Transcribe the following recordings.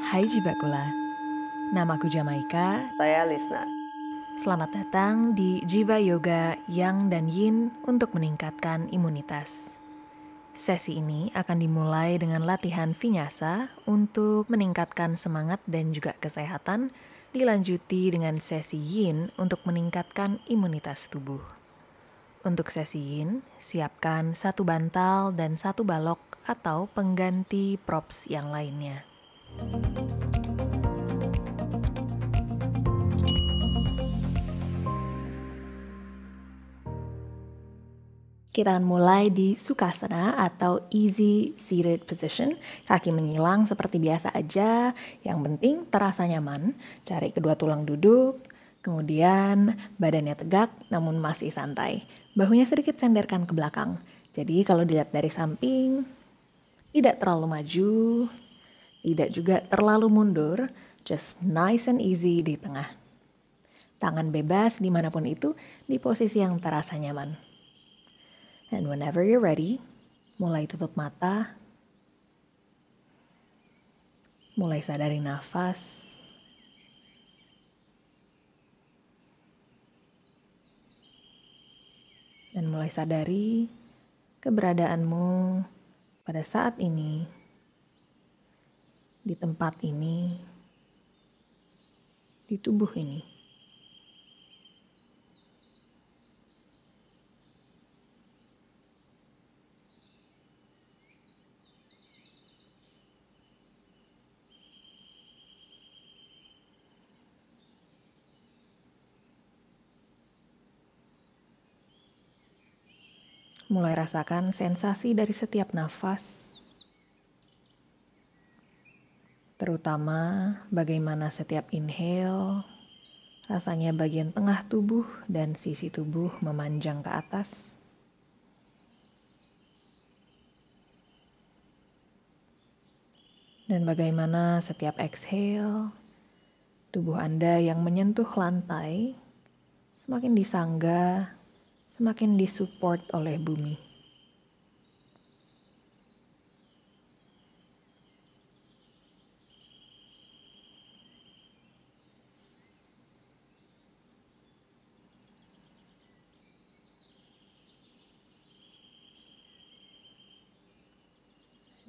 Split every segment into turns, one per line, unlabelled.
Hai Jivakula, namaku Jamaika.
Saya Lisna.
Selamat datang di Jiva Yoga Yang dan Yin untuk meningkatkan imunitas. Sesi ini akan dimulai dengan latihan vinyasa untuk meningkatkan semangat dan juga kesehatan, dilanjuti dengan sesi Yin untuk meningkatkan imunitas tubuh. Untuk sesi Yin, siapkan satu bantal dan satu balok atau pengganti props yang lainnya. Kita akan mulai di Sukhasana atau Easy Seated Position. Kaki menyilang seperti biasa aja, yang penting terasa nyaman. Cari kedua tulang duduk, kemudian badannya tegak namun masih santai. Bahunya sedikit senderkan ke belakang. Jadi kalau dilihat dari samping, tidak terlalu maju, tidak juga terlalu mundur, just nice and easy di tengah. Tangan bebas dimanapun itu, di posisi yang terasa nyaman. And whenever you're ready, mulai tutup mata, mulai sadari nafas, dan mulai sadari keberadaanmu pada saat ini, di tempat ini, di tubuh ini. Mulai rasakan sensasi dari setiap nafas, terutama bagaimana setiap inhale, rasanya bagian tengah tubuh dan sisi tubuh memanjang ke atas. Dan bagaimana setiap exhale, tubuh Anda yang menyentuh lantai semakin disangga, semakin disupport oleh bumi.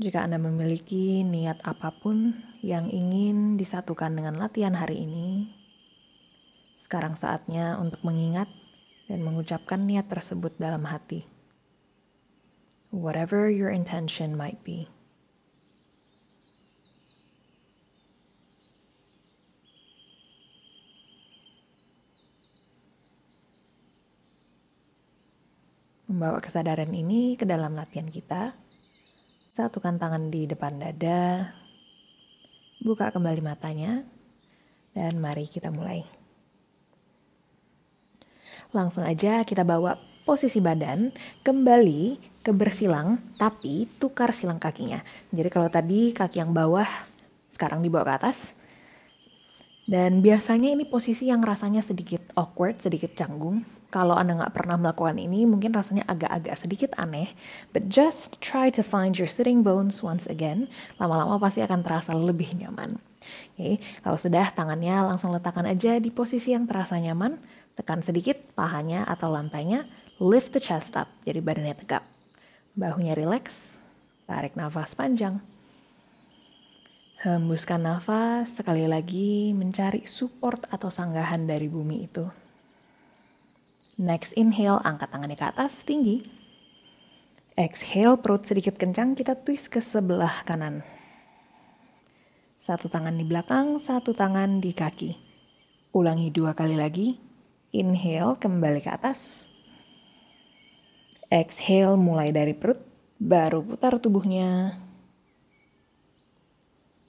Jika Anda memiliki niat apapun yang ingin disatukan dengan latihan hari ini, sekarang saatnya untuk mengingat dan mengucapkan niat tersebut dalam hati. Whatever your intention might be. Membawa kesadaran ini ke dalam latihan kita. Satukan tangan di depan dada, buka kembali matanya, dan mari kita mulai. Langsung aja kita bawa posisi badan kembali ke bersilang, tapi tukar silang kakinya. Jadi kalau tadi kaki yang bawah, sekarang dibawa ke atas. Dan biasanya ini posisi yang rasanya sedikit awkward, sedikit canggung. Kalau Anda nggak pernah melakukan ini, mungkin rasanya agak-agak sedikit aneh. But just try to find your sitting bones once again. Lama-lama pasti akan terasa lebih nyaman. Oke, kalau sudah, tangannya langsung letakkan aja di posisi yang terasa nyaman. Tekan sedikit pahanya atau lantainya. Lift the chest up, jadi badannya tegak. Bahunya rileks. Tarik nafas panjang. Hembuskan nafas, sekali lagi mencari support atau sanggahan dari bumi itu. Next inhale, angkat tangannya ke atas, tinggi. Exhale, perut sedikit kencang, kita twist ke sebelah kanan. Satu tangan di belakang, satu tangan di kaki. Ulangi 2 kali lagi. Inhale, kembali ke atas. Exhale, mulai dari perut, baru putar tubuhnya.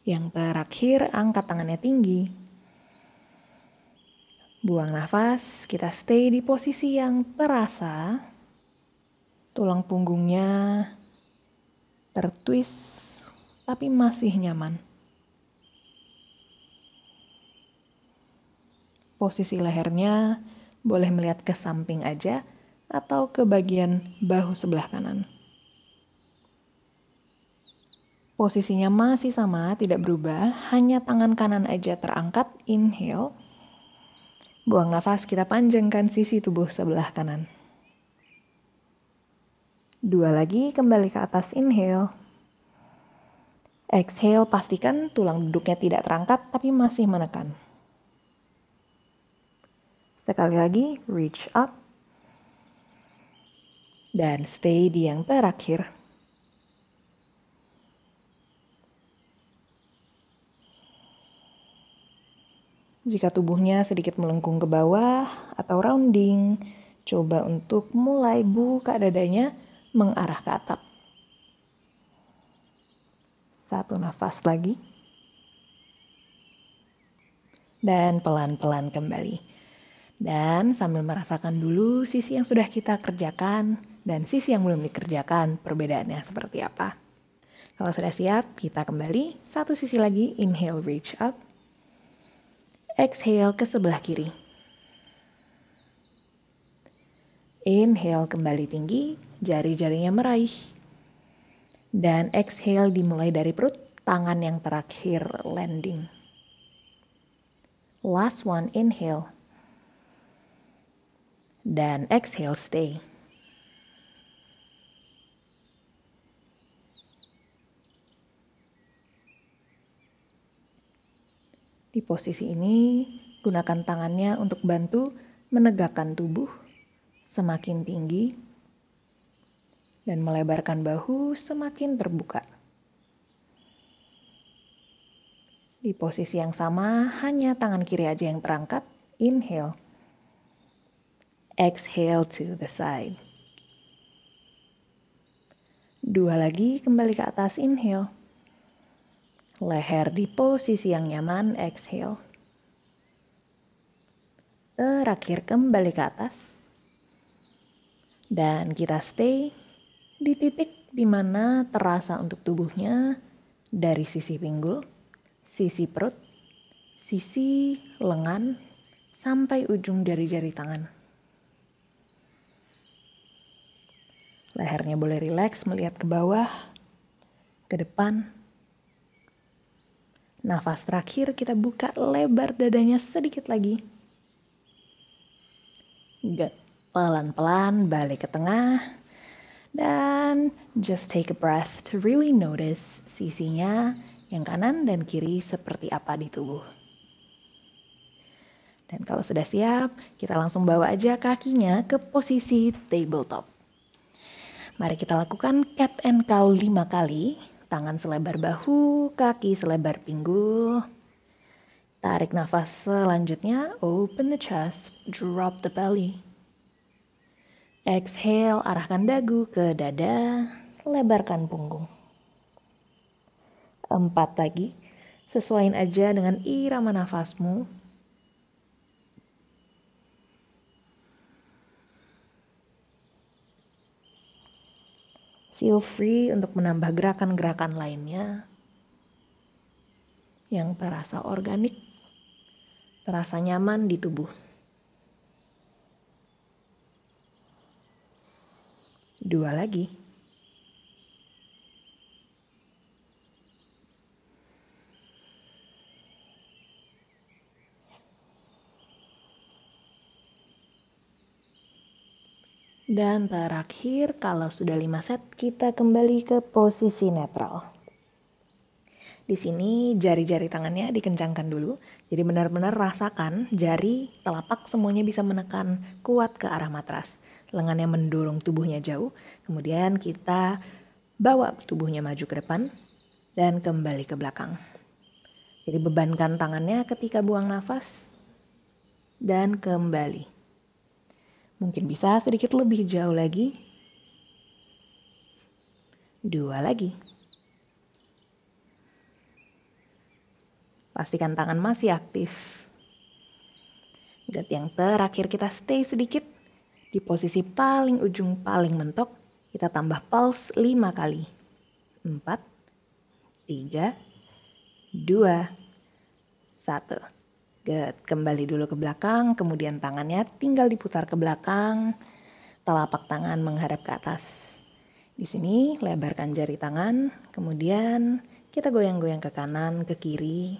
Yang terakhir, angkat tangannya tinggi. Buang nafas, kita stay di posisi yang terasa. Tulang punggungnya tertwist, tapi masih nyaman. Posisi lehernya boleh melihat ke samping aja atau ke bagian bahu sebelah kanan. Posisinya masih sama, tidak berubah, hanya tangan kanan aja terangkat, inhale. Buang nafas, kita panjangkan sisi tubuh sebelah kanan. 2 lagi, kembali ke atas, inhale. Exhale, pastikan tulang duduknya tidak terangkat, tapi masih menekan. Sekali lagi, reach up. Dan stay di yang terakhir. Jika tubuhnya sedikit melengkung ke bawah atau rounding, coba untuk mulai buka dadanya mengarah ke atap. 1 nafas lagi. Dan pelan-pelan kembali. Dan sambil merasakan dulu sisi yang sudah kita kerjakan dan sisi yang belum dikerjakan, perbedaannya seperti apa. Kalau sudah siap, kita kembali. 1 sisi lagi, inhale, reach up. Exhale ke sebelah kiri. Inhale kembali tinggi, jari-jarinya meraih. Dan exhale dimulai dari perut, tangan yang terakhir landing. Last one, inhale. Dan exhale, stay. Di posisi ini, gunakan tangannya untuk bantu menegakkan tubuh semakin tinggi dan melebarkan bahu semakin terbuka. Di posisi yang sama, hanya tangan kiri aja yang terangkat. Inhale. Exhale to the side. 2 lagi, kembali ke atas, inhale. Leher di posisi yang nyaman, exhale. Terakhir kembali ke atas. Dan kita stay di titik di mana terasa untuk tubuhnya dari sisi pinggul, sisi perut, sisi lengan, sampai ujung jari-jari tangan. Lehernya boleh rileks melihat ke bawah, ke depan. Nafas terakhir kita buka lebar dadanya sedikit lagi. Good. Pelan-pelan balik ke tengah. Dan just take a breath to really notice sisinya yang kanan dan kiri seperti apa di tubuh. Dan kalau sudah siap, kita langsung bawa aja kakinya ke posisi tabletop. Mari kita lakukan cat and cow 5 kali. Tangan selebar bahu, kaki selebar pinggul. Tarik nafas selanjutnya, open the chest, drop the belly. Exhale, arahkan dagu ke dada, lebarkan punggung. 4 lagi, sesuaiin aja dengan irama nafasmu. Feel free untuk menambah gerakan-gerakan lainnya yang terasa organik, terasa nyaman di tubuh. 2 lagi. Dan terakhir, kalau sudah 5 set, kita kembali ke posisi netral. Di sini jari-jari tangannya dikencangkan dulu. Jadi benar-benar rasakan jari telapak semuanya bisa menekan kuat ke arah matras. Lengannya mendorong tubuhnya jauh. Kemudian kita bawa tubuhnya maju ke depan dan kembali ke belakang. Jadi bebankan tangannya ketika buang nafas dan kembali. Mungkin bisa sedikit lebih jauh lagi. 2 lagi. Pastikan tangan masih aktif. Dan yang terakhir kita stay sedikit di posisi paling ujung paling mentok. Kita tambah pulse 5 kali. 4, 3, 2, 1. Good. Kembali dulu ke belakang, kemudian tangannya tinggal diputar ke belakang, telapak tangan menghadap ke atas. Di sini lebarkan jari tangan, kemudian kita goyang-goyang ke kanan, ke kiri.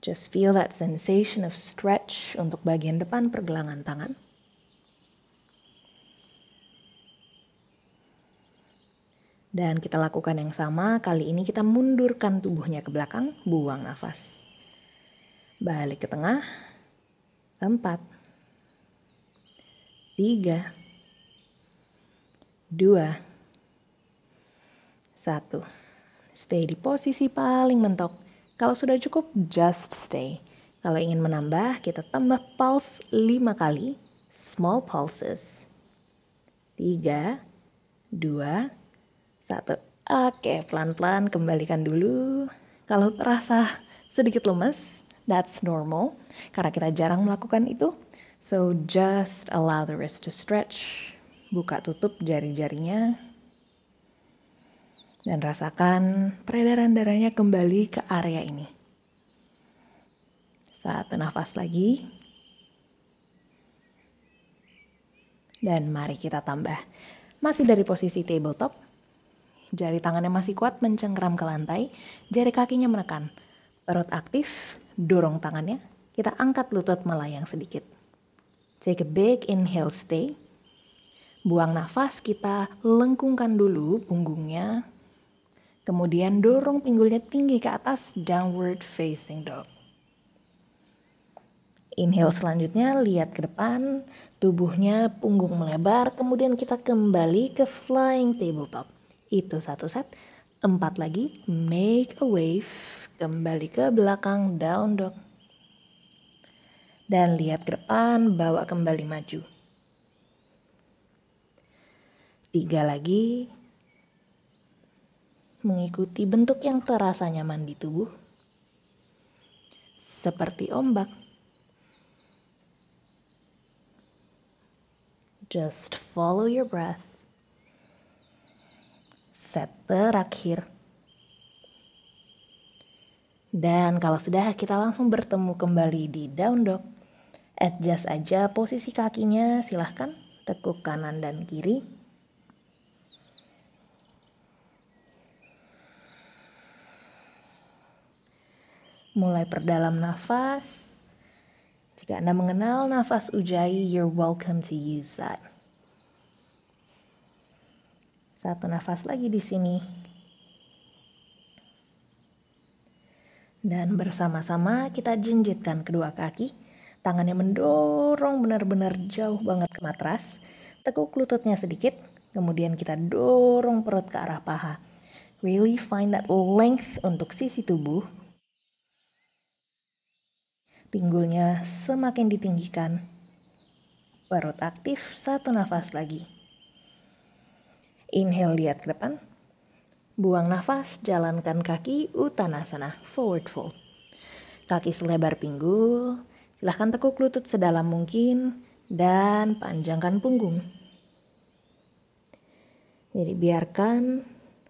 Just feel that sensation of stretch untuk bagian depan pergelangan tangan. Dan kita lakukan yang sama, kali ini kita mundurkan tubuhnya ke belakang, buang nafas. Balik ke tengah, 4, 3, 2, 1. Stay di posisi paling mentok. Kalau sudah cukup, just stay. Kalau ingin menambah, kita tambah pulse 5 kali. Small pulses. 3, 2, 1. Oke, pelan-pelan kembalikan dulu. Kalau terasa sedikit lemes, that's normal. Karena kita jarang melakukan itu. So just allow the wrist to stretch. Buka tutup jari-jarinya. Dan rasakan peredaran darahnya kembali ke area ini. 1 nafas lagi. Dan mari kita tambah. Masih dari posisi tabletop. Jari tangannya masih kuat mencengkram ke lantai. Jari kakinya menekan. Perut aktif, dorong tangannya. Kita angkat lutut melayang sedikit. Take a big inhale, stay. Buang nafas, kita lengkungkan dulu punggungnya. Kemudian dorong pinggulnya tinggi ke atas, downward facing dog. Inhale selanjutnya, lihat ke depan, tubuhnya punggung melebar, kemudian kita kembali ke flying tabletop. Itu 1 set. 4 lagi, make a wave, kembali ke belakang, down dog. Dan lihat ke depan, bawa kembali maju. 3 lagi, mengikuti bentuk yang terasa nyaman di tubuh. Seperti ombak. Just follow your breath. Set terakhir. Dan kalau sudah, kita langsung bertemu kembali di down dog. Adjust aja posisi kakinya, silahkan. Tekuk kanan dan kiri. Mulai perdalam nafas. Jika Anda mengenal nafas ujjayi, you're welcome to use that. 1 nafas lagi di sini. Dan bersama-sama kita jinjitkan kedua kaki. Tangannya mendorong benar-benar jauh banget ke matras. Tekuk lututnya sedikit. Kemudian kita dorong perut ke arah paha. Really find that length untuk sisi tubuh. Pinggulnya semakin ditinggikan. Perut aktif, 1 nafas lagi. Inhale, lihat ke depan. Buang nafas, jalankan kaki, Uttanasana, forward fold. Kaki selebar pinggul, silahkan tekuk lutut sedalam mungkin, dan panjangkan punggung. Jadi biarkan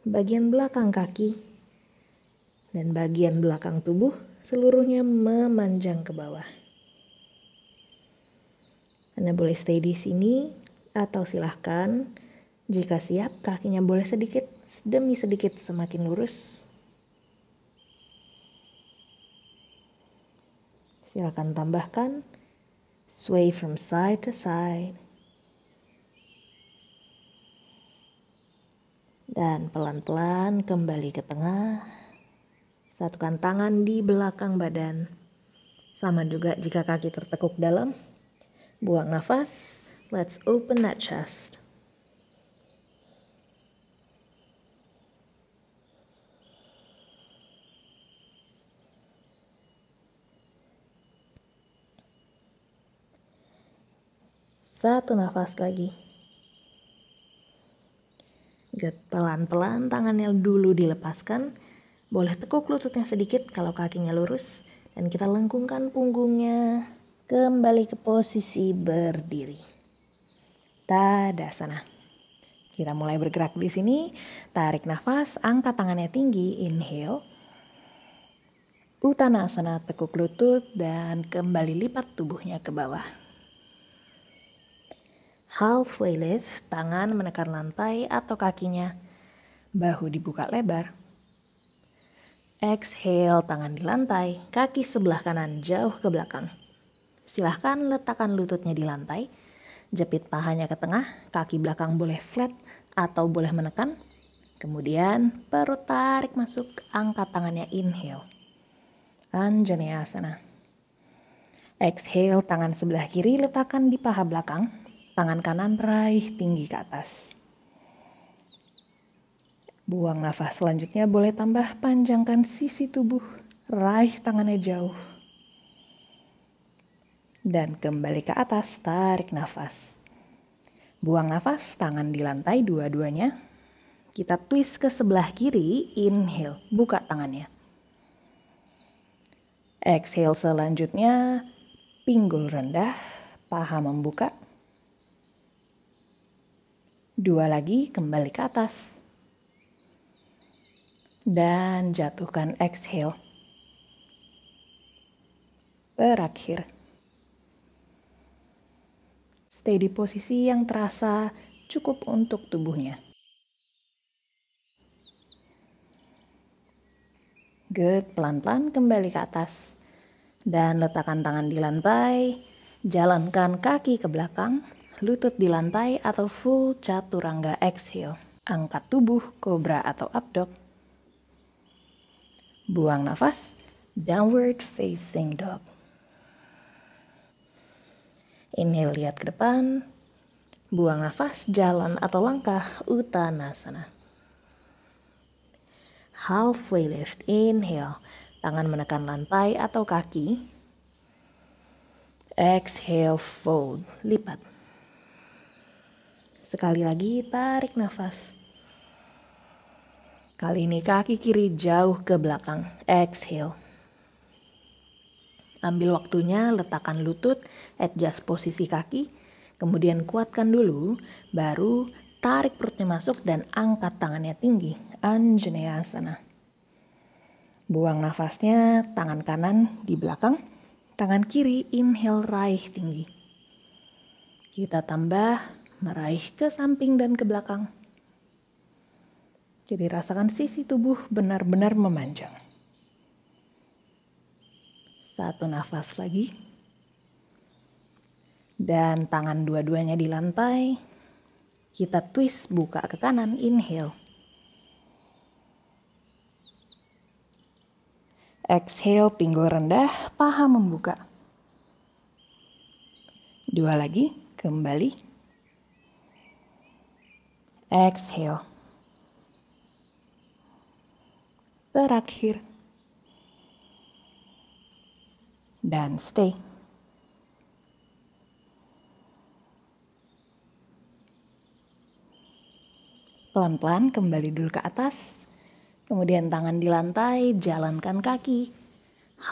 bagian belakang kaki dan bagian belakang tubuh seluruhnya memanjang ke bawah. Anda boleh stay di sini atau silahkan jika siap kakinya boleh sedikit demi sedikit semakin lurus. Silakan tambahkan sway from side to side. Dan pelan-pelan kembali ke tengah. Satukan tangan di belakang badan. Sama juga jika kaki tertekuk dalam. Buang nafas. Let's open that chest. Satu nafas lagi. Pelan-pelan tangannya dulu dilepaskan. Boleh tekuk lututnya sedikit kalau kakinya lurus. Dan kita lengkungkan punggungnya. Kembali ke posisi berdiri. Tadasana. Kita mulai bergerak di sini. Tarik nafas, angkat tangannya tinggi. Inhale. Uttanasana, tekuk lutut dan kembali lipat tubuhnya ke bawah. Halfway lift, tangan menekan lantai atau kakinya. Bahu dibuka lebar. Exhale, tangan di lantai, kaki sebelah kanan jauh ke belakang. Silahkan letakkan lututnya di lantai, jepit pahanya ke tengah, kaki belakang boleh flat atau boleh menekan. Kemudian perut tarik masuk, angkat tangannya, inhale. Anjaneyasana. Exhale, tangan sebelah kiri letakkan di paha belakang, tangan kanan raih tinggi ke atas. Buang nafas selanjutnya, boleh tambah panjangkan sisi tubuh, raih tangannya jauh. Dan kembali ke atas, tarik nafas. Buang nafas, tangan di lantai dua-duanya. Kita twist ke sebelah kiri, inhale, buka tangannya. Exhale selanjutnya, pinggul rendah, paha membuka. Dua lagi, kembali ke atas. Dan jatuhkan, exhale. Berakhir. Stay di posisi yang terasa cukup untuk tubuhnya. Good, pelan-pelan kembali ke atas. Dan letakkan tangan di lantai, jalankan kaki ke belakang, lutut di lantai atau full chaturanga, exhale. Angkat tubuh, cobra atau up dog. Buang nafas, downward facing dog. Inhale, lihat ke depan. Buang nafas, jalan atau langkah, uttanasana. Halfway lift, inhale, tangan menekan lantai atau kaki. Exhale, fold, lipat. Sekali lagi, tarik nafas. Kali ini kaki kiri jauh ke belakang, exhale. Ambil waktunya, letakkan lutut, adjust posisi kaki, kemudian kuatkan dulu, baru tarik perutnya masuk dan angkat tangannya tinggi, Anjaneyasana. Buang nafasnya, tangan kanan di belakang, tangan kiri inhale raih tinggi. Kita tambah meraih ke samping dan ke belakang. Jadi rasakan sisi tubuh benar-benar memanjang. Satu nafas lagi. Dan tangan dua-duanya di lantai. Kita twist, buka ke kanan, inhale. Exhale, pinggul rendah, paha membuka. Dua lagi, kembali. Exhale. Terakhir. Dan stay. Pelan-pelan kembali dulu ke atas. Kemudian tangan di lantai, jalankan kaki.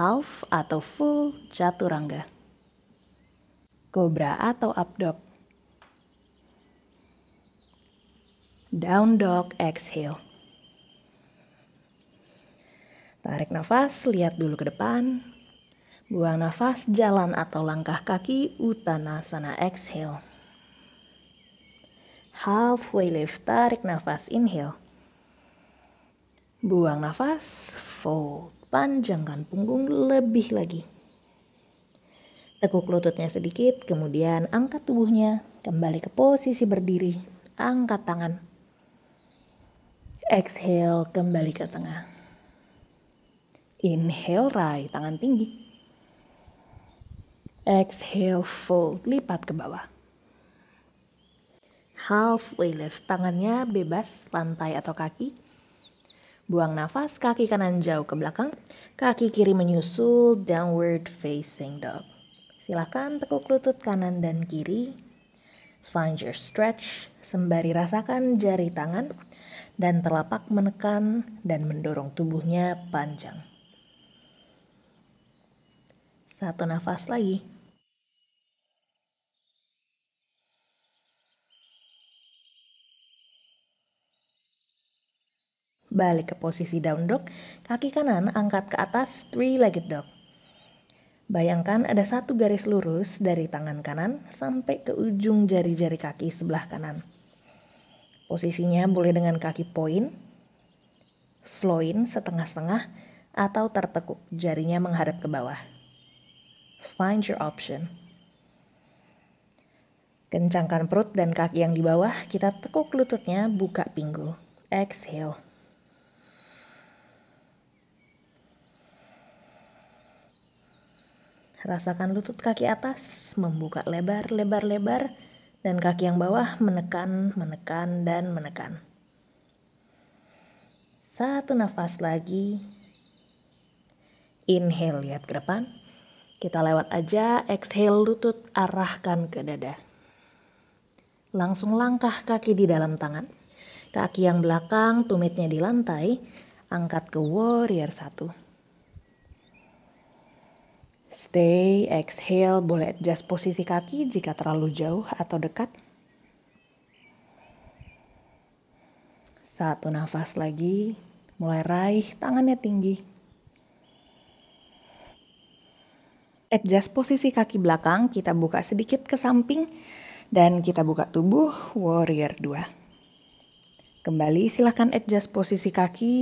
Half atau full chaturanga. Cobra atau up dog. Down dog, exhale. Tarik nafas, lihat dulu ke depan. Buang nafas, jalan atau langkah kaki, uttanasana, exhale. Halfway lift, tarik nafas, inhale. Buang nafas, fold, panjangkan punggung lebih lagi. Tekuk lututnya sedikit, kemudian angkat tubuhnya, kembali ke posisi berdiri, angkat tangan. Exhale, kembali ke tengah. Inhale, raih tangan tinggi. Exhale, fold, lipat ke bawah. Halfway lift, tangannya bebas, lantai atau kaki. Buang nafas, kaki kanan jauh ke belakang, kaki kiri menyusul, downward facing dog. Silakan tekuk lutut kanan dan kiri. Find your stretch, sembari rasakan jari tangan dan telapak menekan dan mendorong tubuhnya panjang. Satu nafas lagi. Balik ke posisi down dog, kaki kanan angkat ke atas, three-legged dog. Bayangkan ada satu garis lurus dari tangan kanan sampai ke ujung jari-jari kaki sebelah kanan. Posisinya boleh dengan kaki point, floin setengah-setengah, atau tertekuk, jarinya menghadap ke bawah. Find your option. Kencangkan perut dan kaki yang di bawah, kita tekuk lututnya, buka pinggul. Exhale. Rasakan lutut kaki atas membuka lebar, dan kaki yang bawah menekan, dan menekan. Satu nafas lagi. Inhale, lihat ke depan. Kita lewat aja, exhale, lutut arahkan ke dada. Langsung langkah kaki di dalam tangan. Kaki yang belakang, tumitnya di lantai, angkat ke warrior 1. Stay, exhale, boleh adjust posisi kaki jika terlalu jauh atau dekat. Satu nafas lagi, mulai raih tangannya tinggi. Adjust posisi kaki belakang, kita buka sedikit ke samping dan kita buka tubuh, warrior 2. Kembali silahkan adjust posisi kaki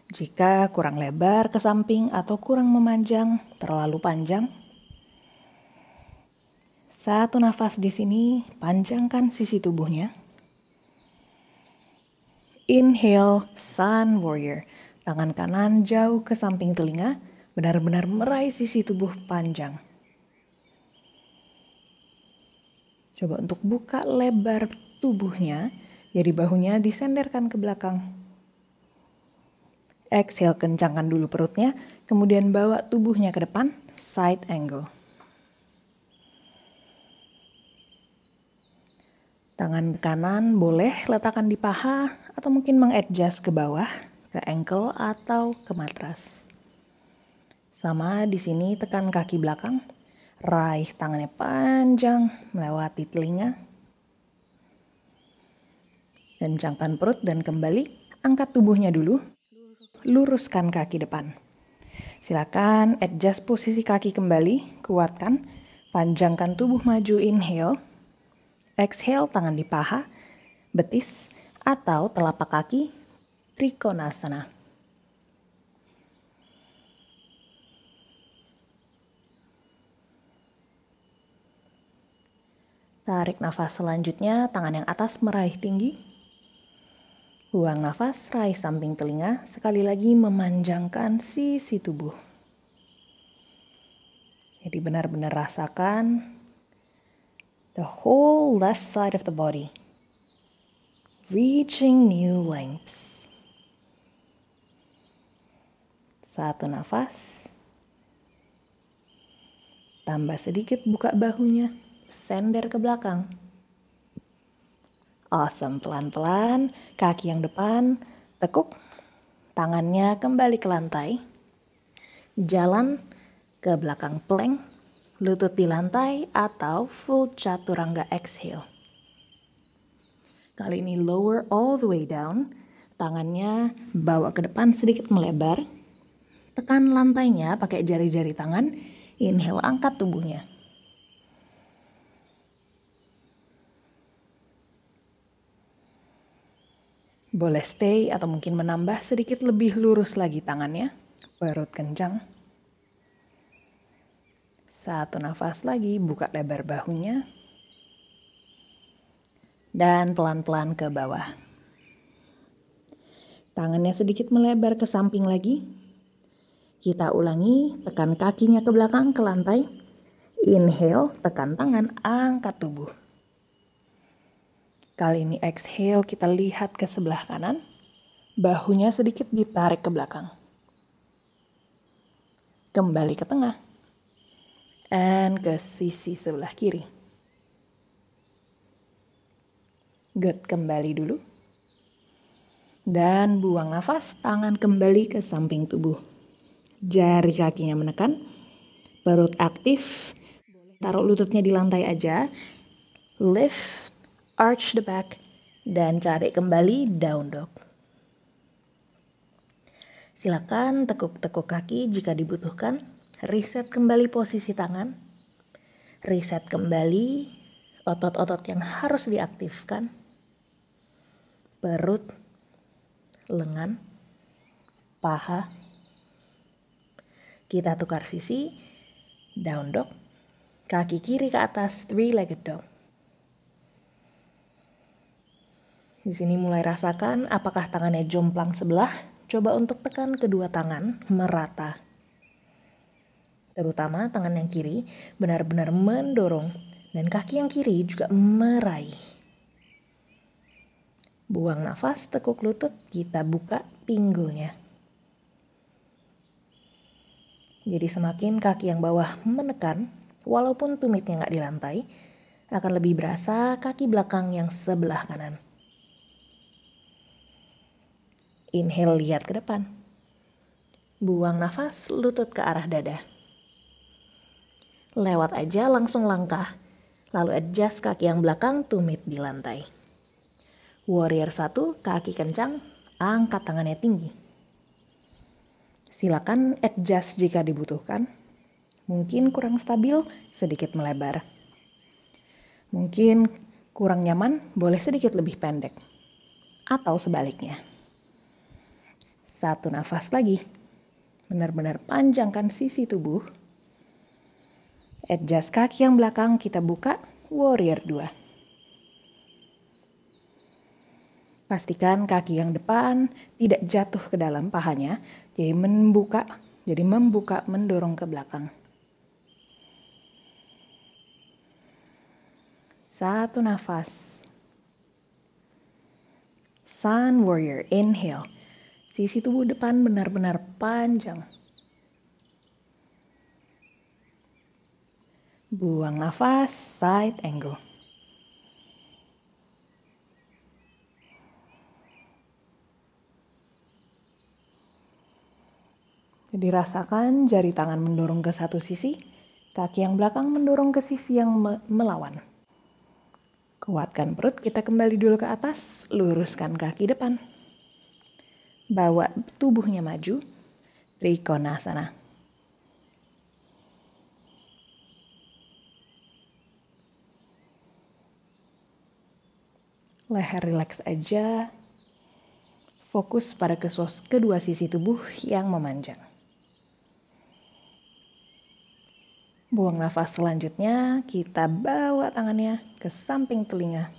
jika kurang lebar ke samping atau kurang memanjang, terlalu panjang. Satu nafas di sini, panjangkan sisi tubuhnya. Inhale, sun warrior. Tangan kanan jauh ke samping telinga, benar-benar meraih sisi tubuh panjang. Coba untuk buka lebar tubuhnya, jadi bahunya disenderkan ke belakang. Exhale, kencangkan dulu perutnya, kemudian bawa tubuhnya ke depan, side angle. Tangan kanan boleh letakkan di paha atau mungkin mengadjust ke bawah, ke ankle atau ke matras. Sama di sini tekan kaki belakang, raih tangannya panjang melewati telinga. Kencangkan perut dan kembali angkat tubuhnya dulu. Luruskan kaki depan. Silakan adjust posisi kaki kembali, kuatkan, panjangkan tubuh maju, inhale. Exhale, tangan di paha, betis, atau telapak kaki, Trikonasana. Tarik nafas selanjutnya, tangan yang atas meraih tinggi. Buang nafas, raih samping telinga, sekali lagi memanjangkan sisi tubuh. Jadi benar-benar rasakan the whole left side of the body, reaching new lengths. Satu nafas, tambah sedikit buka bahunya, sender ke belakang. Awesome, pelan-pelan, kaki yang depan, tekuk, tangannya kembali ke lantai. Jalan ke belakang plank, lutut di lantai atau full chaturanga exhale. Kali ini lower all the way down, tangannya bawa ke depan sedikit melebar. Tekan lantainya pakai jari-jari tangan, inhale angkat tubuhnya. Boleh stay atau mungkin menambah sedikit lebih lurus lagi tangannya, perut kencang. Satu nafas lagi, buka lebar bahunya. Dan pelan-pelan ke bawah. Tangannya sedikit melebar ke samping lagi. Kita ulangi, tekan kakinya ke belakang ke lantai. Inhale, tekan tangan, angkat tubuh. Kali ini exhale, kita lihat ke sebelah kanan. Bahunya sedikit ditarik ke belakang. Kembali ke tengah. Dan ke sisi sebelah kiri. Good, kembali dulu. Dan buang nafas, tangan kembali ke samping tubuh. Jari kakinya menekan, perut aktif. Taruh lututnya di lantai aja. Lift. Arch the back, dan cari kembali down dog. Silakan tekuk-tekuk kaki jika dibutuhkan. Reset kembali posisi tangan. Reset kembali otot-otot yang harus diaktifkan. Perut, lengan, paha. Kita tukar sisi, down dog. Kaki kiri ke atas, three-legged dog. Di sini mulai rasakan apakah tangannya jomplang sebelah. Coba untuk tekan kedua tangan merata. Terutama tangan yang kiri benar-benar mendorong dan kaki yang kiri juga meraih. Buang nafas, tekuk lutut, kita buka pinggulnya. Jadi semakin kaki yang bawah menekan, walaupun tumitnya nggak di lantai, akan lebih berasa kaki belakang yang sebelah kanan. Inhale, lihat ke depan. Buang nafas, lutut ke arah dada. Lewat aja langsung langkah, lalu adjust kaki yang belakang tumit di lantai. Warrior 1, kaki kencang, angkat tangannya tinggi. Silakan adjust jika dibutuhkan. Mungkin kurang stabil, sedikit melebar. Mungkin kurang nyaman, boleh sedikit lebih pendek. Atau sebaliknya. Satu nafas lagi. Benar-benar panjangkan sisi tubuh. Adjust kaki yang belakang, kita buka Warrior 2. Pastikan kaki yang depan tidak jatuh ke dalam pahanya, jadi membuka, mendorong ke belakang. Satu nafas. Sun Warrior, inhale. Sisi tubuh depan benar-benar panjang. Buang nafas, side angle. Jadi rasakan jari tangan mendorong ke satu sisi, kaki yang belakang mendorong ke sisi yang melawan. Kuatkan perut, kita kembali dulu ke atas, luruskan kaki depan. Bawa tubuhnya maju, Trikonasana. Leher rileks aja, fokus pada kedua sisi tubuh yang memanjang. Buang nafas selanjutnya, kita bawa tangannya ke samping telinga.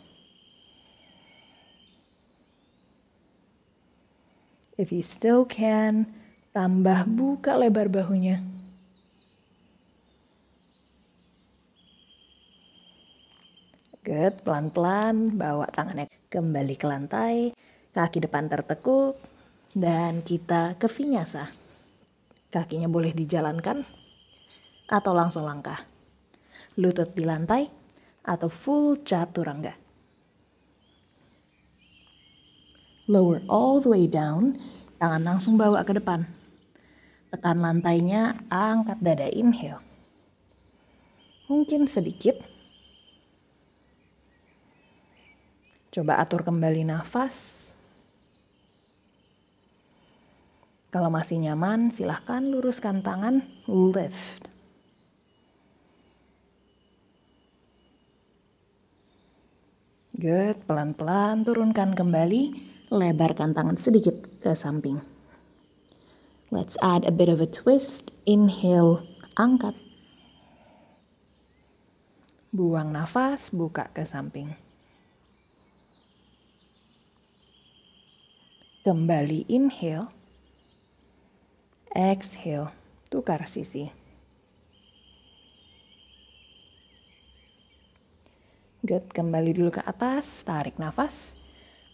If you still can, tambah buka lebar bahunya. Good, pelan-pelan bawa tangannya kembali ke lantai, kaki depan tertekuk, dan kita ke vinyasa. Kakinya boleh dijalankan atau langsung langkah. Lutut di lantai atau full chaturanga. Lower all the way down, tangan langsung bawa ke depan. Tekan lantainya, angkat dada, inhale. Mungkin sedikit. Coba atur kembali nafas. Kalau masih nyaman, silahkan luruskan tangan, lift. Good, pelan-pelan turunkan kembali. Lebarkan tangan sedikit ke samping. Let's add a bit of a twist. Inhale, angkat. Buang nafas, buka ke samping. Kembali inhale. Exhale, tukar sisi. Good, kembali dulu ke atas, tarik nafas.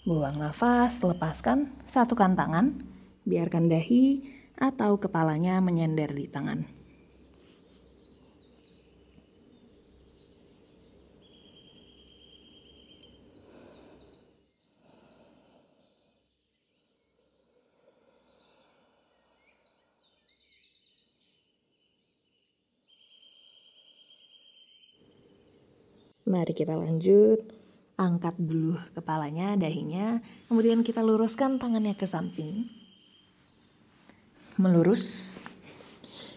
Buang nafas, lepaskan, satukan tangan, biarkan dahi atau kepalanya menyender di tangan. Mari kita lanjut. Angkat dulu kepalanya, dahinya, kemudian kita luruskan tangannya ke samping. Melurus.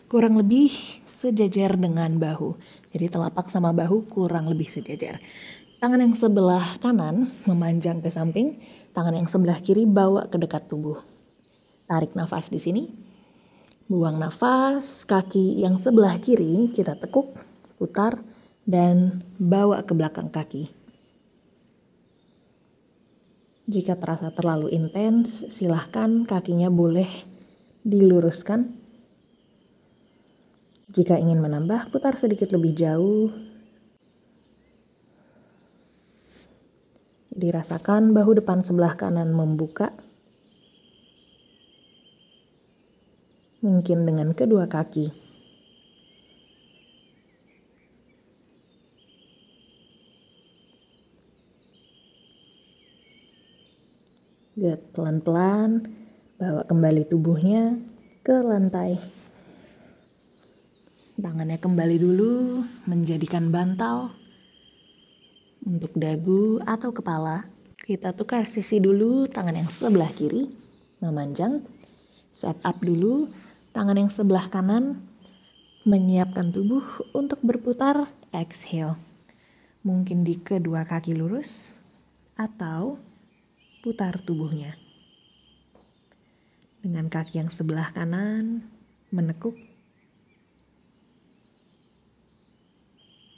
kurang lebih sejajar dengan bahu. Jadi telapak sama bahu kurang lebih sejajar. Tangan yang sebelah kanan memanjang ke samping, tangan yang sebelah kiri bawa ke dekat tubuh. Tarik nafas di sini. Buang nafas, kaki yang sebelah kiri kita tekuk, putar, dan bawa ke belakang kaki. Jika terasa terlalu intens, silahkan kakinya boleh diluruskan. Jika ingin menambah, putar sedikit lebih jauh. Dirasakan bahu depan sebelah kanan membuka. Mungkin dengan kedua kaki. Good. Pelan-pelan bawa kembali tubuhnya ke lantai. Tangannya kembali dulu menjadikan bantal untuk dagu atau kepala. Kita tukar sisi dulu, tangan yang sebelah kiri memanjang. Set up dulu, tangan yang sebelah kanan menyiapkan tubuh untuk berputar. Exhale. Mungkin di kedua kaki lurus atau putar tubuhnya. Dengan kaki yang sebelah kanan menekuk.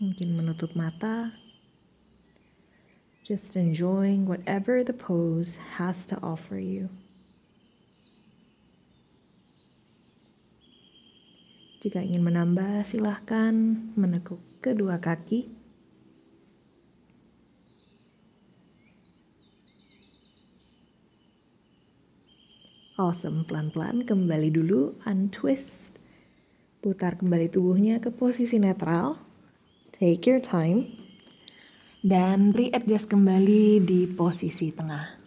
Mungkin menutup mata. Just enjoying whatever the pose has to offer you. Jika ingin menambah, silahkan menekuk kedua kaki. Awesome, pelan-pelan kembali dulu, untwist. Putar kembali tubuhnya ke posisi netral. Take your time. Dan readjust kembali di posisi tengah.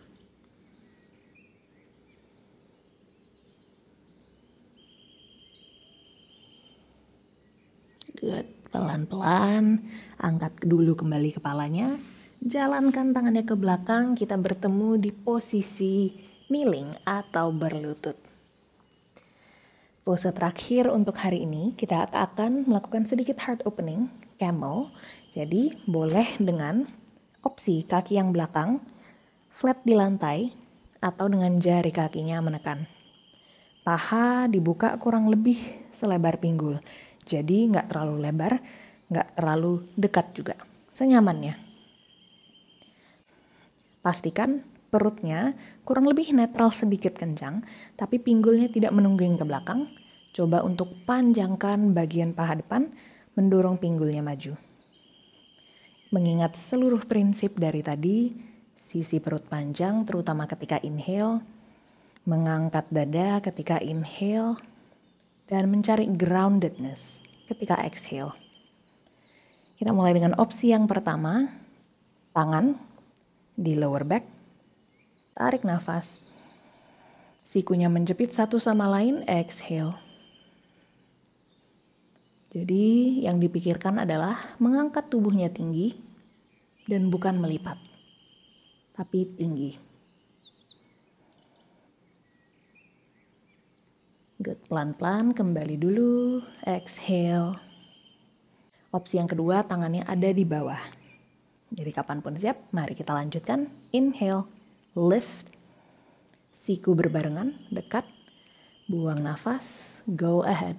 Good. Pelan-pelan, angkat dulu kembali kepalanya. Jalankan tangannya ke belakang, kita bertemu di posisi kneeling atau berlutut. Pose terakhir untuk hari ini, kita akan melakukan sedikit heart opening, camel. Jadi boleh dengan opsi kaki yang belakang, flat di lantai, atau dengan jari kakinya menekan. Paha dibuka kurang lebih selebar pinggul. Jadi nggak terlalu lebar, nggak terlalu dekat juga. Senyamannya. Pastikan perutnya kurang lebih netral sedikit kencang, tapi pinggulnya tidak menungging ke belakang. Coba untuk panjangkan bagian paha depan, mendorong pinggulnya maju. Mengingat seluruh prinsip dari tadi, sisi perut panjang terutama ketika inhale, mengangkat dada ketika inhale, dan mencari groundedness ketika exhale. Kita mulai dengan opsi yang pertama, tangan di lower back, tarik nafas, sikunya menjepit satu sama lain, exhale. Jadi yang dipikirkan adalah mengangkat tubuhnya tinggi dan bukan melipat, tapi tinggi. Good, pelan-pelan kembali dulu, exhale. Opsi yang kedua, tangannya ada di bawah. Jadi kapanpun siap, mari kita lanjutkan. Inhale, lift, siku berbarengan, dekat, buang nafas, go ahead.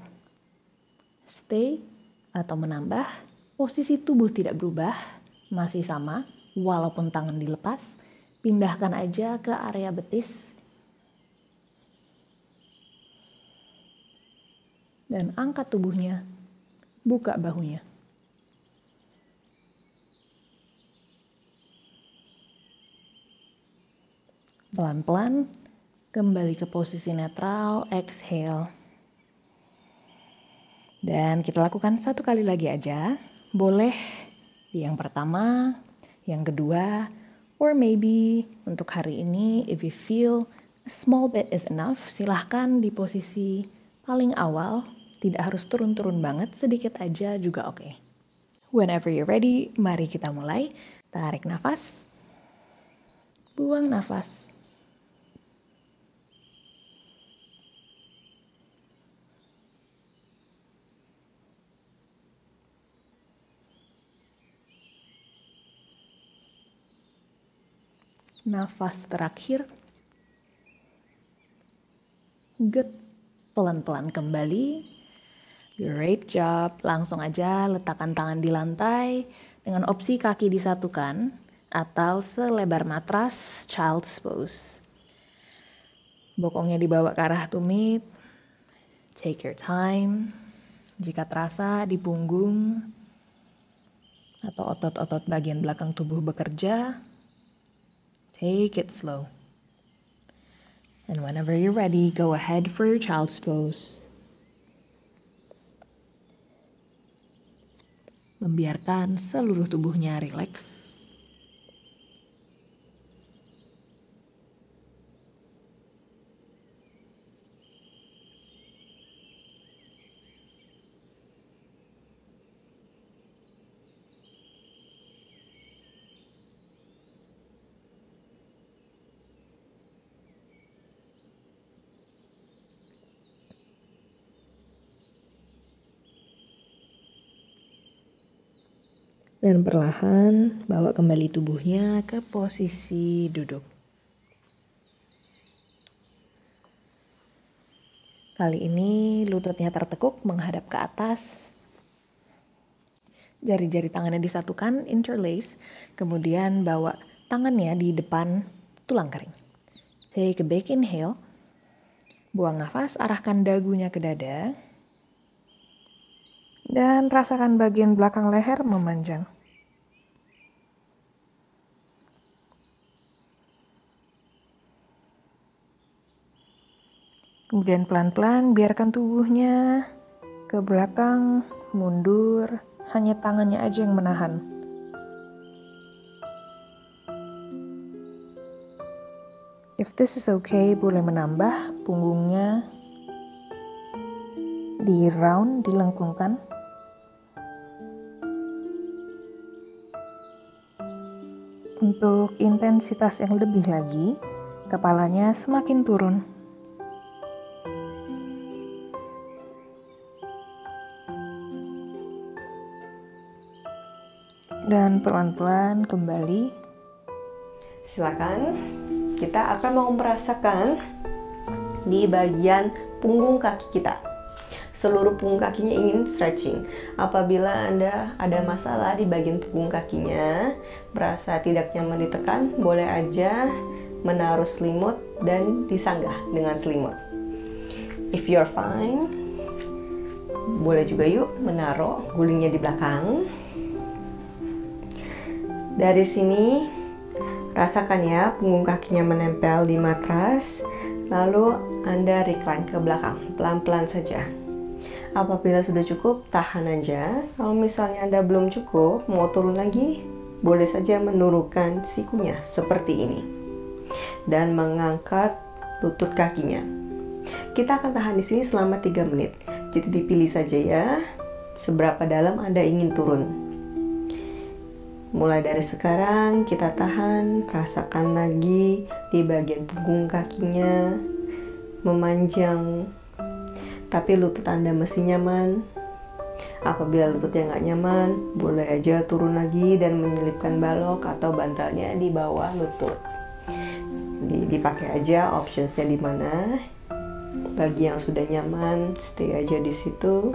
Stay atau menambah, posisi tubuh tidak berubah, masih sama, walaupun tangan dilepas, pindahkan aja ke area betis. Dan angkat tubuhnya, buka bahunya. Pelan-pelan, kembali ke posisi netral, exhale. Dan kita lakukan satu kali lagi aja. Boleh di yang pertama, yang kedua, or maybe untuk hari ini, if you feel a small bit is enough, silahkan di posisi paling awal, tidak harus turun-turun banget, sedikit aja juga oke. Whenever you're ready, mari kita mulai. Tarik nafas, buang nafas. Nafas terakhir. Good. Pelan-pelan kembali. Great job. Langsung aja letakkan tangan di lantai dengan opsi kaki disatukan atau selebar matras, child's pose. Bokongnya dibawa ke arah tumit. Take your time. Jika terasa di punggung atau otot-otot bagian belakang tubuh bekerja, take it slow. And whenever you're ready, go ahead for your child's pose. Membiarkan seluruh tubuhnya rileks. Dan perlahan bawa kembali tubuhnya ke posisi duduk. Kali ini lututnya tertekuk menghadap ke atas. Jari-jari tangannya disatukan, interlace. Kemudian bawa tangannya di depan tulang kering. Take a big inhale. Buang nafas, arahkan dagunya ke dada. Dan rasakan bagian belakang leher memanjang. Kemudian pelan-pelan biarkan tubuhnya ke belakang, mundur, hanya tangannya aja yang menahan. If this is okay, boleh menambah punggungnya di round, dilengkungkan. Untuk intensitas yang lebih lagi, kepalanya semakin turun. Dan pelan-pelan kembali.
Silakan, kita akan mau merasakan di bagian punggung kaki kita. Seluruh punggung kakinya ingin stretching. Apabila Anda ada masalah di bagian punggung kakinya, merasa tidak nyaman ditekan, boleh aja menaruh selimut dan disanggah dengan selimut. If you're fine, boleh juga yuk menaruh gulingnya di belakang. Dari sini, rasakan ya punggung kakinya menempel di matras, lalu Anda recline ke belakang, pelan-pelan saja. Apabila sudah cukup, tahan aja. Kalau misalnya Anda belum cukup, mau turun lagi, boleh saja menurunkan sikunya seperti ini. Dan mengangkat lutut kakinya. Kita akan tahan di sini selama 3 menit. Jadi dipilih saja ya, seberapa dalam Anda ingin turun. Mulai dari sekarang kita tahan, rasakan lagi di bagian punggung kakinya memanjang. Tapi lutut Anda mesti nyaman. Apabila lututnya nggak nyaman, boleh aja turun lagi dan menyelipkan balok atau bantalnya di bawah lutut. Dipakai aja optionsnya di mana. Bagi yang sudah nyaman, stay aja di situ.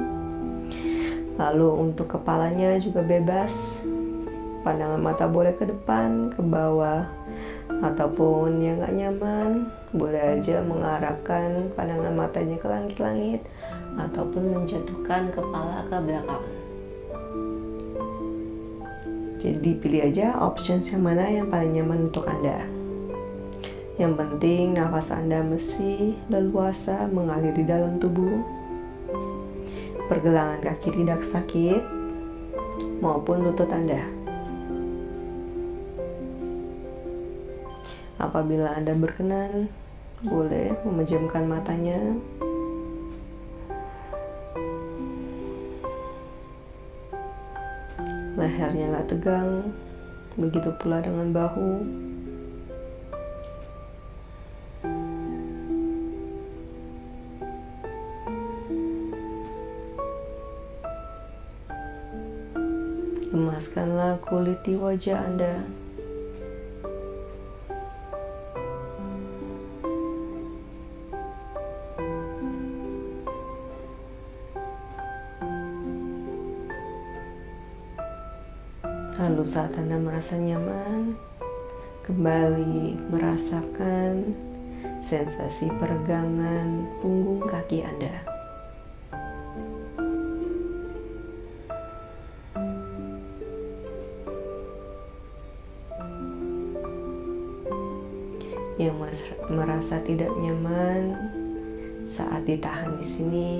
Lalu untuk kepalanya juga bebas. Pandangan mata boleh ke depan, ke bawah, ataupun yang gak nyaman boleh aja mengarahkan pandangan matanya ke langit-langit ataupun menjatuhkan kepala ke belakang. Jadi pilih aja options yang mana yang paling nyaman untuk Anda. Yang penting nafas Anda mesti leluasa mengalir di dalam tubuh. Pergelangan kaki tidak sakit maupun lutut Anda. Apabila Anda berkenan, boleh memejamkan matanya. Lehernya nggak tegang, begitu pula dengan bahu. Lemaskanlah kulit di wajah Anda. Lalu saat Anda merasa nyaman, kembali merasakan sensasi peregangan punggung kaki Anda. Yang merasa tidak nyaman saat ditahan di sini,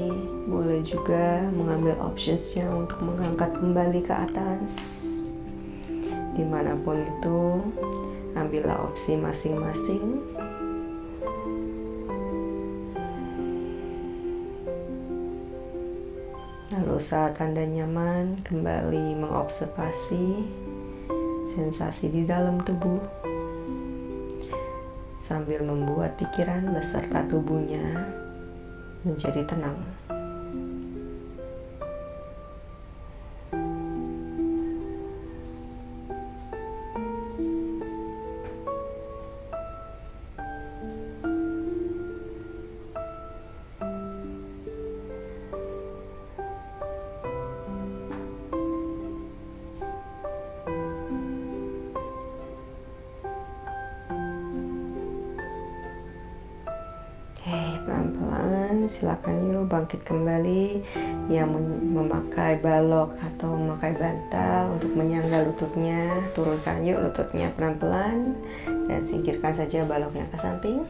boleh juga mengambil optionsnya untuk mengangkat kembali ke atas. Dimanapun itu, ambillah opsi masing-masing. Lalu saat Anda nyaman, kembali mengobservasi sensasi di dalam tubuh, sambil membuat pikiran beserta tubuhnya menjadi tenang. Pelan-pelan silakan yuk bangkit kembali. Yang memakai balok atau memakai bantal untuk menyangga lututnya, turunkan yuk lututnya pelan-pelan dan singkirkan saja baloknya ke samping.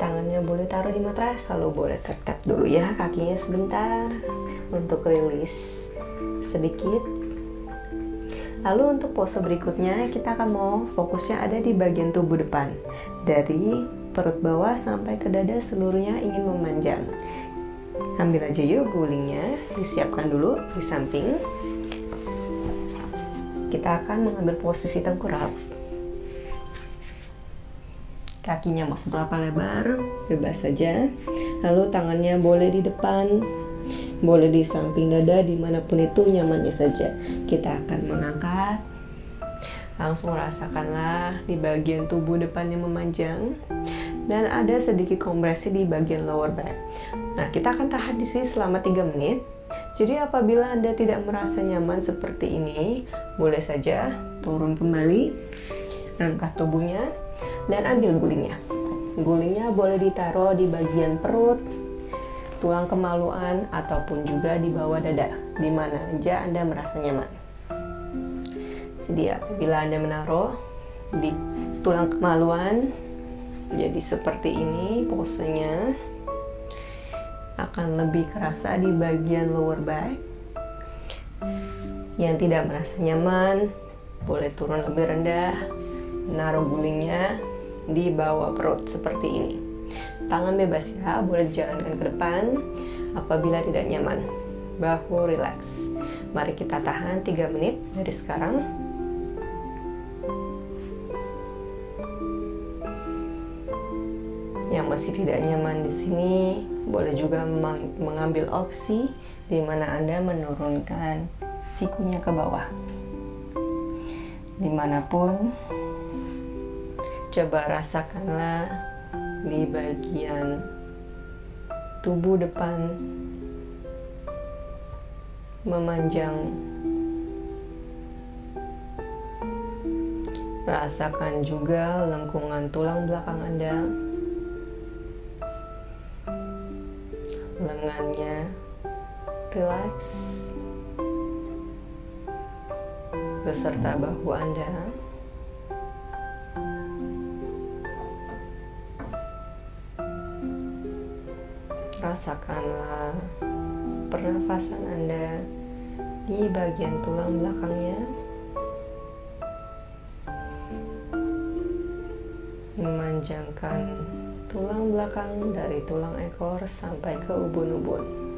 Tangannya boleh taruh di matras, lalu boleh tetap dulu ya kakinya sebentar untuk rilis sedikit. Lalu untuk pose berikutnya kita akan mau fokusnya ada di bagian tubuh depan, dari perut bawah sampai ke dada seluruhnya ingin memanjang. Ambil aja yuk gulingnya, disiapkan dulu di samping. Kita akan mengambil posisi tengkurap. Kakinya mau seberapa lebar, bebas saja. Lalu tangannya boleh di depan, boleh di samping dada, dimanapun itu nyamannya saja. Kita akan mengangkat. Langsung rasakanlah di bagian tubuh depannya memanjang dan ada sedikit kompresi di bagian lower back. Nah, kita akan tahan di sini selama 3 menit. Jadi apabila Anda tidak merasa nyaman seperti ini, boleh saja turun kembali, angkat tubuhnya dan ambil gulingnya. Gulingnya boleh ditaruh di bagian perut, tulang kemaluan ataupun juga di bawah dada, di mana aja Anda merasa nyaman. Jadi apabila Anda menaruh di tulang kemaluan, jadi seperti ini posenya, akan lebih kerasa di bagian lower back. Yang tidak merasa nyaman, boleh turun lebih rendah, menaruh gulingnya di bawah perut seperti ini. Tangan bebas ya, boleh dijalankan ke depan apabila tidak nyaman. Bahu relax. Mari kita tahan 3 menit dari sekarang. Yang masih tidak nyaman di sini, boleh juga mengambil opsi di mana Anda menurunkan sikunya ke bawah. Dimanapun, coba rasakanlah di bagian tubuh depan memanjang. Rasakan juga lengkungan tulang belakang Anda, lengannya relax beserta bahu Anda. Rasakanlah pernafasan Anda di bagian tulang belakangnya, memanjangkan tulang belakang dari tulang ekor sampai ke ubun-ubun.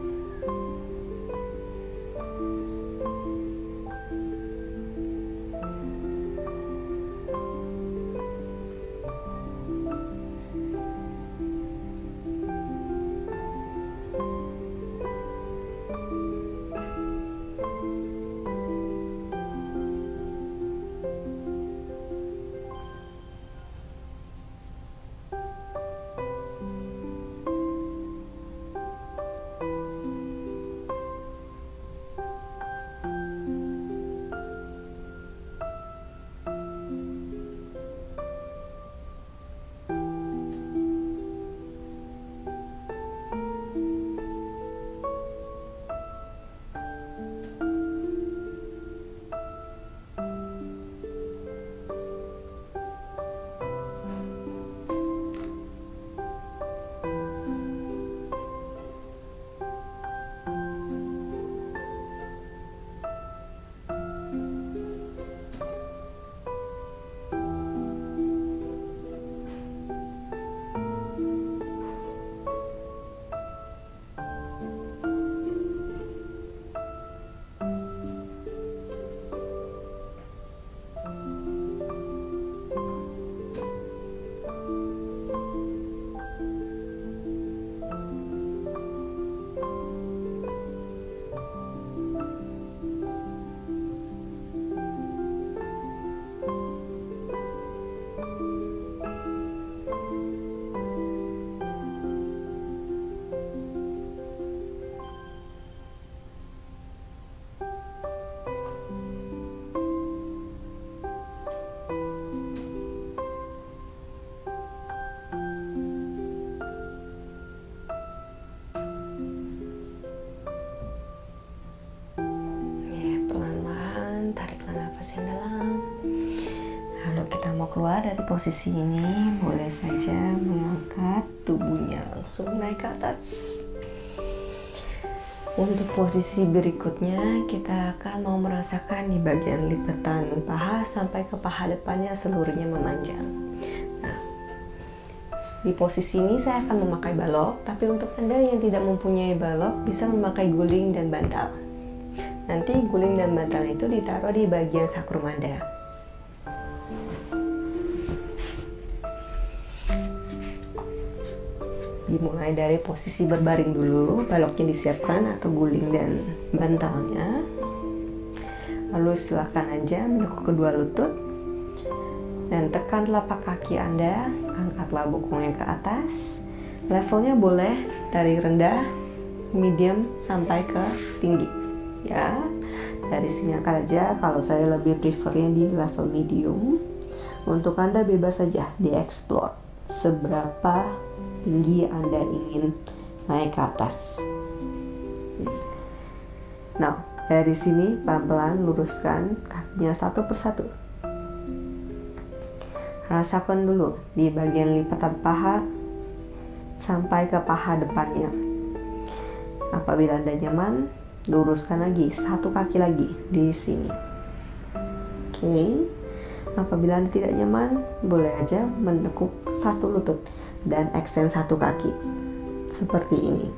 mau keluar dari posisi ini, boleh saja mengangkat tubuhnya langsung naik ke atas. Untuk posisi berikutnya, kita akan mau merasakan di bagian lipatan paha sampai ke paha depannya seluruhnya memanjang. Nah, di posisi ini saya akan memakai balok, tapi untuk Anda yang tidak mempunyai balok bisa memakai guling dan bantal. Nanti guling dan bantal itu ditaruh di bagian sakrum Anda. Dimulai dari posisi berbaring dulu, baloknya disiapkan atau guling dan bantalnya. Lalu silakan aja menekuk kedua lutut dan tekan telapak kaki Anda, angkatlah bokongnya ke atas. Levelnya boleh dari rendah, medium sampai ke tinggi. Ya, dari sini angkat aja. Kalau saya lebih prefernya di level medium. Untuk Anda bebas saja dieksplor seberapa tinggi Anda ingin naik ke atas. Nah, dari sini pelan-pelan luruskan kakinya satu persatu. Rasakan dulu di bagian lipatan paha sampai ke paha depannya. Apabila Anda nyaman, luruskan lagi satu kaki lagi di sini. Oke. Apabila Anda tidak nyaman, boleh aja menekuk satu lutut dan extend satu kaki seperti ini.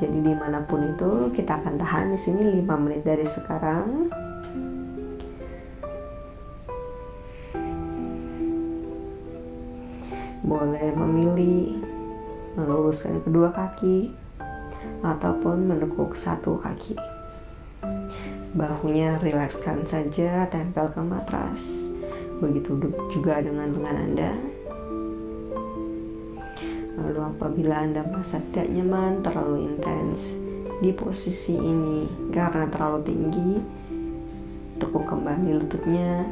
Jadi dimanapun itu kita akan tahan di sini 5 menit dari sekarang. Boleh memilih meluruskan kedua kaki ataupun menekuk satu kaki. Bahunya rilekskan saja, tempel ke matras. Begitu juga dengan lengan Anda. Lalu apabila Anda merasa tidak nyaman, terlalu intens di posisi ini karena terlalu tinggi, tekuk kembali lututnya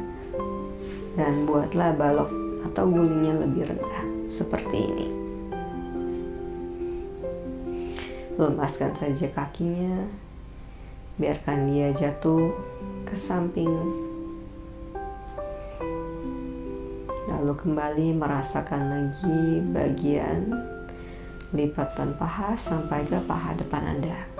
dan buatlah balok atau gulingnya lebih rendah seperti ini. Lepaskan saja kakinya, biarkan dia jatuh ke samping. Lalu kembali merasakan lagi bagian lipatan paha sampai ke paha depan Anda.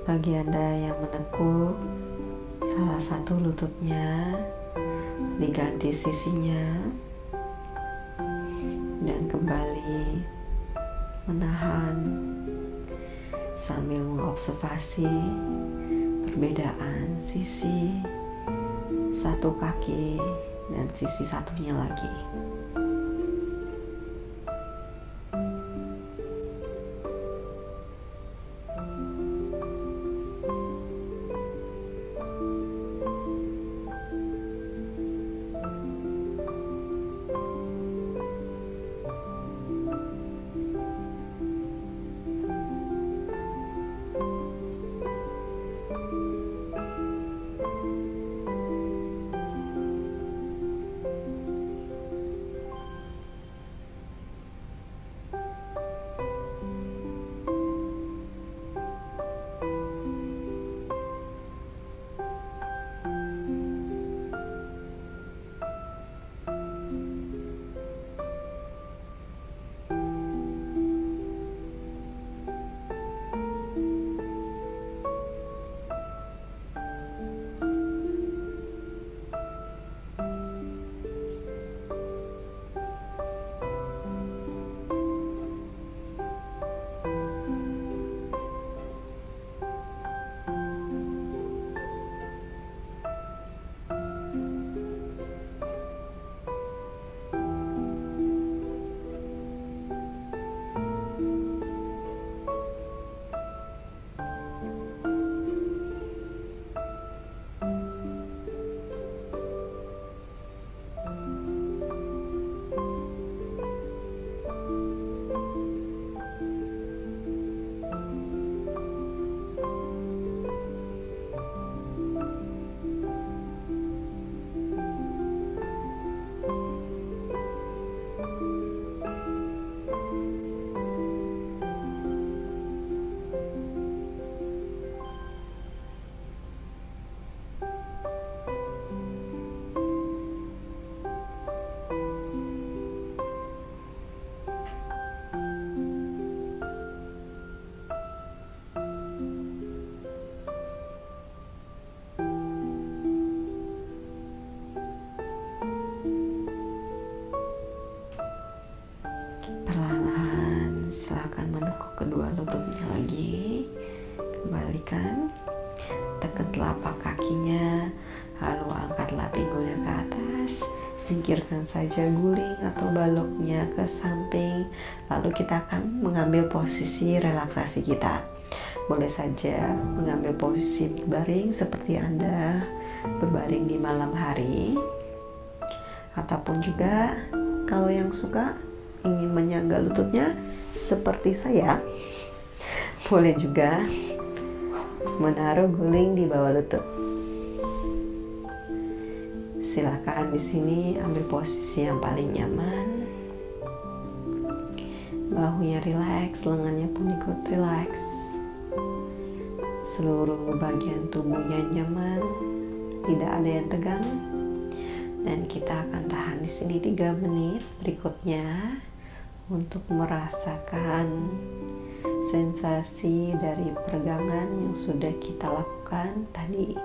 Bagi Anda yang menekuk salah satu lututnya, diganti sisinya dan kembali menahan sambil mengobservasi perbedaan sisi satu kaki dan sisi satunya lagi. kedua lututnya lagi, kembalikan, tekan telapak kakinya, lalu angkatlah pinggulnya ke atas, singkirkan saja guling atau baloknya ke samping, lalu kita akan mengambil posisi relaksasi kita. Boleh saja mengambil posisi berbaring seperti Anda berbaring di malam hari, ataupun juga kalau yang suka ingin menyangga lututnya seperti saya, boleh juga menaruh guling di bawah lutut. Silakan di sini ambil posisi yang paling nyaman. Bahunya rileks, lengannya pun ikut rileks. Seluruh bagian tubuhnya nyaman, tidak ada yang tegang. Dan kita akan tahan di sini 3 menit berikutnya untuk merasakan sensasi dari peregangan yang sudah kita lakukan tadi.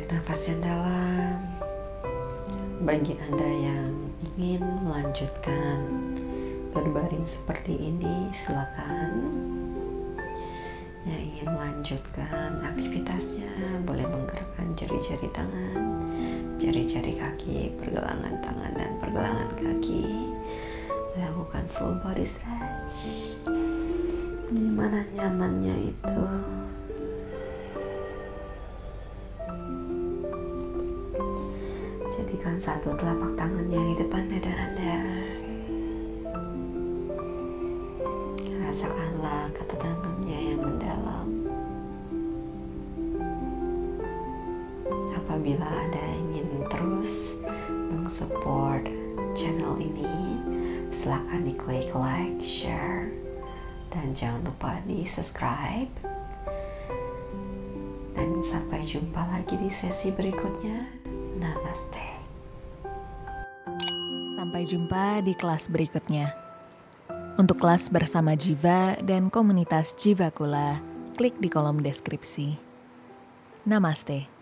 Napas yang dalam. Bagi Anda yang ingin melanjutkan berbaring seperti ini, silakan. Yang ingin melanjutkan aktivitasnya boleh menggerakkan jari-jari tangan, jari-jari kaki, pergelangan tangan dan pergelangan kaki. Lakukan full body stretch di mana nyamannya itu. Jadikan satu telapak tangannya di depan dada Anda. Rasakanlah ketenangannya yang mendalam. Apabila Anda ingin terus mensupport channel ini, silahkan diklik like, share, dan jangan lupa di subscribe. Dan sampai jumpa lagi di sesi berikutnya. Namaste.
Sampai jumpa di kelas berikutnya. Untuk kelas bersama Jiva dan komunitas Jivakula, klik di kolom deskripsi. Namaste.